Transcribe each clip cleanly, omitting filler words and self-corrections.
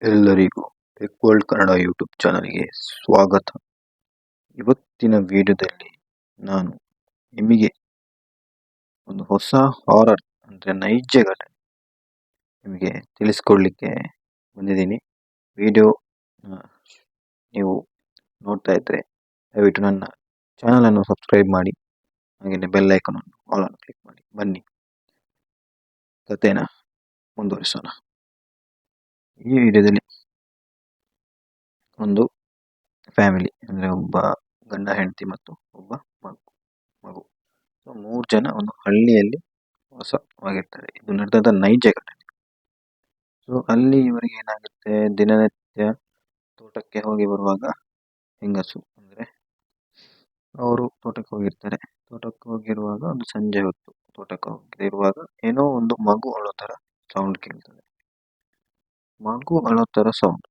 ಎಲ್ಲರಿಗೂ tech world Kannada YouTube ಚಾನಲ್ಗೆ ಸ್ವಾಗತ. ಇವತ್ತಿನ ವಿಡಿಯೋದಲ್ಲಿ ನಾನು ನಿಮಗೆ ಒಂದು ಹೊಸ ಹಾರರ್ ಅಂದರೆ ನೈಜ ಘಟನೆ ನಿಮಗೆ ತಿಳಿಸ್ಕೊಡ್ಲಿಕ್ಕೆ ಬಂದಿದ್ದೀನಿ. ವಿಡಿಯೋ ನೀವು ನೋಡ್ತಾ ಇದ್ದರೆ ದಯವಿಟ್ಟು ನನ್ನ ಚಾನಲನ್ನು ಸಬ್ಸ್ಕ್ರೈಬ್ ಮಾಡಿ, ಹಾಗೆಯೇ ಬೆಲ್ ಐಕಾನ್ ಆಲ್ ಅನ್ನು ಕ್ಲಿಕ್ ಮಾಡಿ. ಬನ್ನಿ ಕಥೆನ ಮುಂದುವರಿಸೋಣ. ಈ ವಿಡಿಯೋದಲ್ಲಿ ಒಂದು ಫ್ಯಾಮಿಲಿ ಅಂದರೆ ಒಬ್ಬ ಗಂಡ ಹೆಂಡತಿ ಮತ್ತು ಒಬ್ಬ ಮಗು ಸೊ 3 ಜನ ಒಂದು ಹಳ್ಳಿಯಲ್ಲಿ ವಾಸವಾಗಿರ್ತಾರೆ. ಇದು ನಡೆದ ನೈಜ ಘಟನೆ. ಸೊ ಅಲ್ಲಿ ಇವರಿಗೆ ಏನಾಗುತ್ತೆ, ದಿನನಿತ್ಯ ತೋಟಕ್ಕೆ ಹೋಗಿ ಬರುವಾಗ ಹೆಂಗಸು ಅಂದರೆ ಅವರು ತೋಟಕ್ಕೆ ಹೋಗಿರುವಾಗ ಒಂದು ಸಂಜೆ ಹೊತ್ತು ತೋಟಕ್ಕೆ ಹೋಗಿರುವಾಗ ಏನೋ ಒಂದು ಮಗು ಅಳೋ ಥರ ಸೌಂಡ್ ಕೇಳ್ತದೆ. ಮಗು ಅಳೋ ಥರ ಸೌಂಡ್.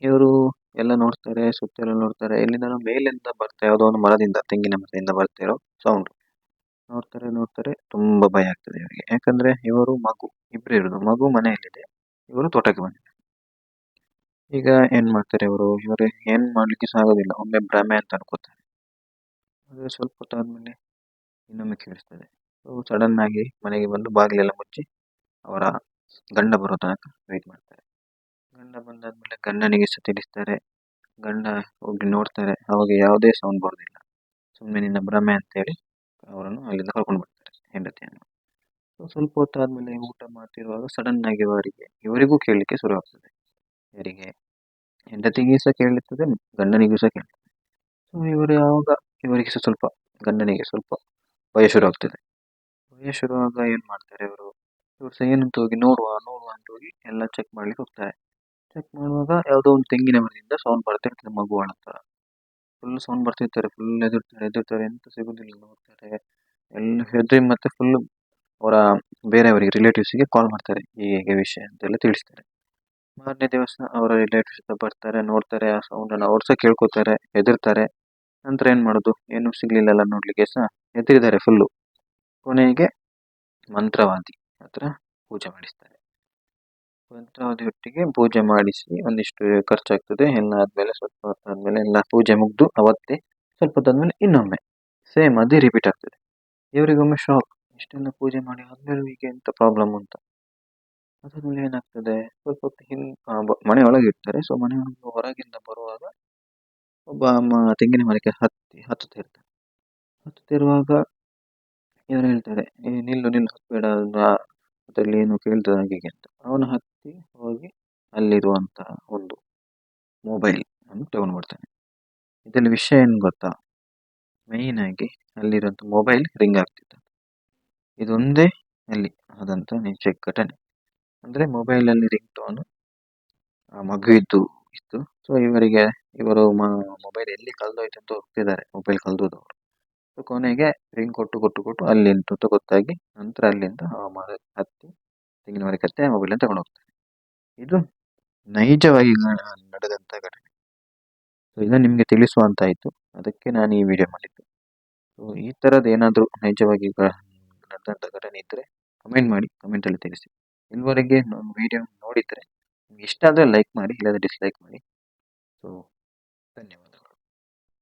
ಇವರು ಎಲ್ಲ ನೋಡ್ತಾರೆ, ಸುತ್ತೆಲ್ಲ ನೋಡ್ತಾರೆ, ಎಲ್ಲಿಂದ ಮೇಲಿಂದ ಬರ್ತಾ ಯಾವುದೋ ಒಂದು ಮರದಿಂದ, ತೆಂಗಿನ ಮರದಿಂದ ಬರ್ತಾ ಇರೋ ಸೌಂಡ್. ನೋಡ್ತಾರೆ, ತುಂಬಾ ಭಯ ಆಗ್ತದೆ ಇವರಿಗೆ. ಯಾಕಂದ್ರೆ ಇವರು ಮಗು ಇಬ್ರು ಇರೋದು, ಮಗು ಮನೆಯಲ್ಲಿದೆ, ಇವರು ತೋಟಕ್ಕೆ ಬಂದಿದ್ದಾರೆ. ಈಗ ಏನ್ ಮಾಡ್ತಾರೆ ಇವರು ಏನ್ ಮಾಡ್ಲಿಕ್ಕೆ ಆಗೋದಿಲ್ಲ, ಒಮ್ಮೆ ಭ್ರಮೆ ಅಂತ ಅನ್ಕೋತಾರೆ. ಆದ್ರೆ ಸ್ವಲ್ಪ ಹೊತ್ತಾದ್ಮೇಲೆ ಇನ್ನೊಮ್ಮೆ ಕೇಳಿಸ್ತದೆ. ಸಡನ್ ಆಗಿ ಮನೆಗೆ ಬಂದು ಬಾಗಿಲೆಲ್ಲ ಮುಚ್ಚಿ ಅವರ ಗಂಡ ಬರೋ ತನಕ ವೇಟ್ ಮಾಡ್ತಾರೆ. ಗಂಡ ಬಂದಾದ್ಮೇಲೆ ಗಂಡನಿಗೆ ಸಹ ತಿಳಿಸ್ತಾರೆ. ಗಂಡ ಹೋಗಿ ನೋಡ್ತಾರೆ, ಅವಾಗ ಯಾವುದೇ ಸೌಂಡ್ ಬರೋದಿಲ್ಲ. ಸುಮ್ಮನೆ ನಿನ್ನ ಭ್ರಮೆ ಅಂತೇಳಿ ಅವರನ್ನು ಅಲ್ಲಿಂದ ಕರ್ಕೊಂಡು ಬರ್ತಾರೆ, ಹೆಂಡತಿಯನ್ನು. ಸ್ವಲ್ಪ ಹೊತ್ತಾದ್ಮೇಲೆ ಊಟ ಮಾಡ್ತಿರುವಾಗ ಸಡನ್ ಆಗಿ ಇವರಿಗೂ ಕೇಳಲಿಕ್ಕೆ ಶುರು ಆಗ್ತದೆ. ಇವರಿಗೆ ಹೆಂಡತಿಗೆ ಸಹ ಕೇಳಿರ್ತದೆ, ಗಂಡನಿಗೂ ಸಹ ಕೇಳ್ತದೆ. ಸೊ ಇವರಿಗೆ ಸಹ ಸ್ವಲ್ಪ, ಗಂಡನಿಗೆ ಸ್ವಲ್ಪ ಭಯ ಶುರು ಆಗ್ತದೆ. ಭಯ ಶುರುವಾಗ ಏನ್ ಮಾಡ್ತಾರೆ ಇವರು ಸಹ ಏನಂತ ಹೋಗಿ ನೋಡುವ ಅಂತ ಹೋಗಿ ಎಲ್ಲ ಚೆಕ್ ಮಾಡ್ಲಿಕ್ಕೆ ಹೋಗ್ತಾರೆ. ಚೆಕ್ ಮಾಡುವಾಗ ಯಾವುದೋ ಒಂದು ತೆಂಗಿನ ಮರದಿಂದ ಸೌಂಡ್ ಬರ್ತಿರ್ತದೆ, ಮಗು ಥರ ಫುಲ್ ಸೌಂಡ್ ಬರ್ತಿರ್ತಾರೆ. ಫುಲ್ ಎದುರ್ತಾರೆ, ಎಂತ ಸಿಗುದಿಲ್ಲ. ನೋಡ್ತಾರೆ ಎಲ್ಲ ಹೆದ್ರಿ, ಮತ್ತೆ ಫುಲ್ ಅವರ ಬೇರೆಯವರಿಗೆ ರಿಲೇಟಿವ್ಸ್ಗೆ ಕಾಲ್ ಮಾಡ್ತಾರೆ, ಹೀಗೆ ವಿಷಯ ಅಂತೆಲ್ಲ ತಿಳಿಸ್ತಾರೆ. ಮಾರನೇ ದಿವಸ ಅವರ ರಿಲೇಟಿವ್ಸ್ ಬರ್ತಾರೆ, ನೋಡ್ತಾರೆ ಆ ಸೌಂಡ್ ಅನ್ನು, ಅವ್ರು ಸಹ ಕೇಳ್ಕೊತಾರೆ, ಹೆದರ್ತಾರೆ. ನಂತರ ಏನ್ ಮಾಡೋದು, ಏನು ಸಿಗ್ಲಿಲ್ಲ ನೋಡ್ಲಿಕ್ಕೆ ಸಹ ಹೆದರಿದ್ದಾರೆ ಫುಲ್ಲು. ಕೊನೆಗೆ ಮಂತ್ರವಾದಿ ಹತ್ರ ಪೂಜೆ ಮಾಡಿಸ್ತಾರೆ. ಮಂತ್ರವಾದಿ ಒಟ್ಟಿಗೆ ಪೂಜೆ ಮಾಡಿಸಿ ಒಂದಿಷ್ಟು ಖರ್ಚಾಗ್ತದೆ. ಎಲ್ಲ ಆದ್ಮೇಲೆ ಸ್ವಲ್ಪ ಹೊತ್ತಾದ್ಮೇಲೆ ಎಲ್ಲ ಪೂಜೆ ಮುಗ್ದು ಅವತ್ತೇ ಸ್ವಲ್ಪ ಹೊತ್ತಾದ್ಮೇಲೆ ಇನ್ನೊಮ್ಮೆ ಸೇಮ್ ಅದೇ ರಿಪೀಟ್ ಆಗ್ತದೆ. ಇವರಿಗೊಮ್ಮೆ ಶಾಕ್, ಇಷ್ಟೆಲ್ಲ ಪೂಜೆ ಮಾಡಿ ಆದ್ಮೇಲೆ ಹೀಗೆ ಎಂತ ಪ್ರಾಬ್ಲಮ್ ಅಂತ. ಅದಾದ್ಮೇಲೆ ಏನಾಗ್ತದೆ, ಸ್ವಲ್ಪ ಹೊತ್ತು ಮನೆ ಒಳಗೆ ಇರ್ತಾರೆ. ಸೊ ಮನೆ ಹೊರಗಿಂದ ಬರುವಾಗ ಒಬ್ಬ ತೆಂಗಿನ ಮರಕ್ಕೆ ಹತ್ತುತ್ತಿರುವಾಗ ಇವರು ಹೇಳ್ತಾರೆ, ನಿಲ್ಲು ಹತ್ಬೇಡ, ಅದರಲ್ಲಿ ಏನು ಕೇಳ್ತದೆ ಹಾಗೆ ಅಂತ. ಅವನು ಹತ್ತಿ ಹೋಗಿ ಅಲ್ಲಿರುವಂತಹ ಒಂದು ಮೊಬೈಲ್ ಅನ್ನು ತಗೊಂಡು ಬರ್ತಾನೆ. ಇದರಲ್ಲಿ ವಿಷಯ ಏನು ಗೊತ್ತಾ, ಮೈನ್ ಆಗಿ ಅಲ್ಲಿರುವಂತ ಮೊಬೈಲ್ ರಿಂಗ್ ಆಗ್ತಿತ್ತು. ಇದೊಂದೇ ಅಲ್ಲಿ ಆದಂತ ನಿಜ ಘಟನೆ. ಅಂದ್ರೆ ಮೊಬೈಲ್ ಅಲ್ಲಿ ರಿಂಗ್ ಟೋನ್ ಮಗು ಇತ್ತು. ಸೊ ಇವರು ಮೊಬೈಲ್ ಎಲ್ಲಿ ಕಳ್ದೋಯ್ತು ಅಂತ ಹೋಗ್ತಿದ್ದಾರೆ, ಮೊಬೈಲ್ ಕಳ್ದೋದವರು. ಸೊ ಕೊನೆಗೆ ರಿಂಗ್ ಕೊಟ್ಟು ಅಲ್ಲಿ ಅಂತ ಗೊತ್ತಾಗಿ ನಂತರ ಅಲ್ಲಿಂದ ಹತ್ತಿ ತೆಂಗಿನ ಮರಕ್ಕೆ ಹತ್ತಿ ಮೊಬೈಲ್ ತಗೊಂಡು ಹೋಗ್ತಾರೆ. ಇದು ನೈಜವಾಗಿ ನಡೆದಂತ ಘಟನೆ. ಸೊ ಇದನ್ನ ನಿಮ್ಗೆ ತಿಳಿಸುವಂತಾಯ್ತು, ಅದಕ್ಕೆ ನಾನು ಈ ವಿಡಿಯೋ ಮಾಡಿದ್ದು. ಸೊ ಈ ತರದ್ ಏನಾದ್ರು ನೈಜವಾಗಿ ನಡೆದಂತ ಘಟನೆ ಇದ್ರೆ ಕಮೆಂಟ್ ಮಾಡಿ, ಕಮೆಂಟ್ ಅಲ್ಲಿ ತಿಳಿಸಿ. ಇಲ್ಲಿವರೆಗೆ ವಿಡಿಯೋ ನೋಡಿದ್ರೆ ನಿಮ್ಗೆ ಇಷ್ಟ ಆದ್ರೆ ಲೈಕ್ ಮಾಡಿ, ಇಲ್ಲಾಂದ್ರೆ ಡಿಸ್ಲೈಕ್ ಮಾಡಿ. ಸೊ ಧನ್ಯವಾದ.